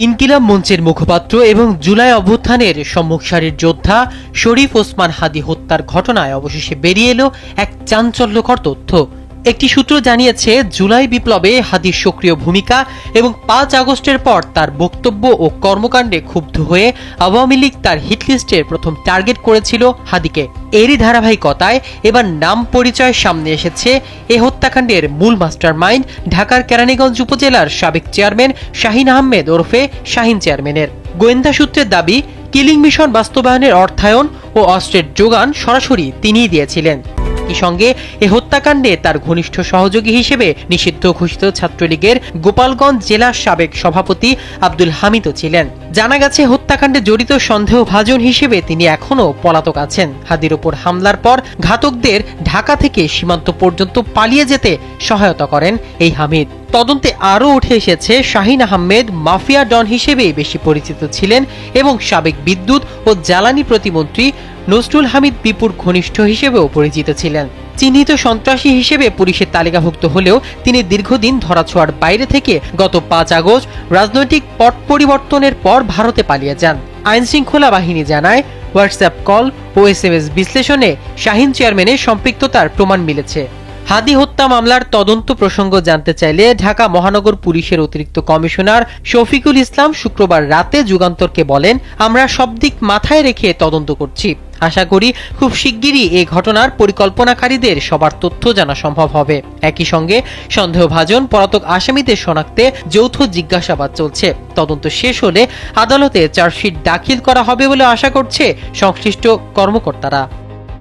ইনকিলাব মঞ্চের মুখপাত্র এবং জুলাই অভ্যুত্থানের সম্মুখ সারির যোদ্ধা শরীফ ওসমান হাদী হত্যার ঘটনায় অবশেষে বেরিয়ে এলো এক চাঞ্চল্যকর তথ্য। একটি সূত্র জানিয়েছে, জুলাই বিপ্লবে হাদীর সক্রিয় ভূমিকা এবং ৫ আগস্টের পর তার বক্তব্য ও কর্মকাণ্ডে ক্ষুব্ধ হয়ে আওয়ামী লীগ তার হিটলিস্টের প্রথম টার্গেট করেছিল হাদীকে। এরই ধারাবাহিকতায় এবার নাম পরিচয় সামনে এসেছে এ হত্যাকাণ্ডের মূল মাস্টারমাইন্ড ঢাকার কেরানীগঞ্জ উপজেলার সাবেক চেয়ারম্যান শাহিন আহমেদ ওরফে শাহিন চেয়ারম্যানের। গোয়েন্দা সূত্রের দাবি, কিলিং মিশন বাস্তবায়নের অর্থায়ন ও অস্ত্রের যোগান সরাসরি তিনিই দিয়েছিলেন। একই সঙ্গে এ হত্যাকাণ্ডে তার ঘনিষ্ঠ সহযোগী হিসেবে নিষিদ্ধ ঘোষিত ছাত্রলীগের গোপালগঞ্জ জেলার সাবেক সভাপতি আব্দুল হামিদও ছিলেন। জানা গেছে, হত্যাকাণ্ডে জড়িত সন্দেহভাজন হিসেবে তিনি এখনও পলাতক আছেন। হাদীর ওপর হামলার পর ঘাতকদের ঢাকা থেকে সীমান্ত পর্যন্ত পালিয়ে যেতে সহায়তা করেন এই হামিদ। তদন্তে আরও উঠে এসেছে, শাহিন আহমেদ মাফিয়া ডন হিসেবেই বেশি পরিচিত ছিলেন এবং সাবেক বিদ্যুৎ ও জ্বালানি প্রতিমন্ত্রী নসরুল হামিদ বিপুর ঘনিষ্ঠ হিসেবেও পরিচিত ছিলেন। চিহ্নিত সন্ত্রাসী হিসেবে পুলিশের তালিকাভুক্ত হলেও তিনি দীর্ঘদিন ধরাছোঁয়ার বাইরে থেকে গত ৫ আগস্ট রাজনৈতিক পট পরিবর্তনের পর ভারতে পালিয়ে যান। আইনশৃঙ্খলা বাহিনী জানায়, হোয়াটসঅ্যাপ কল ও SMS বিশ্লেষণে শাহিন চেয়ারম্যানের সম্পৃক্ততার প্রমাণ মিলেছে। হাদী হত্যা মামলার তদন্ত প্রসঙ্গ জানতে চাইলে ঢাকা মহানগর পুলিশের অতিরিক্ত কমিশনার শফিকুল ইসলাম শুক্রবার রাতে যুগান্তরকে বলেন, আমরা সব দিক মাথায় রেখে তদন্ত করছি। আশা করি খুব শিগগিরই এ ঘটনার পরিকল্পনাকারীদের সবার তথ্য জানা সম্ভব হবে। একই সঙ্গে সন্দেহভাজন পলাতক আসামিদের শনাক্তে যৌথ জিজ্ঞাসাবাদ চলছে। তদন্ত শেষ হলে আদালতে চার্জশিট দাখিল করা হবে বলে আশা করছে সংশ্লিষ্ট কর্মকর্তারা।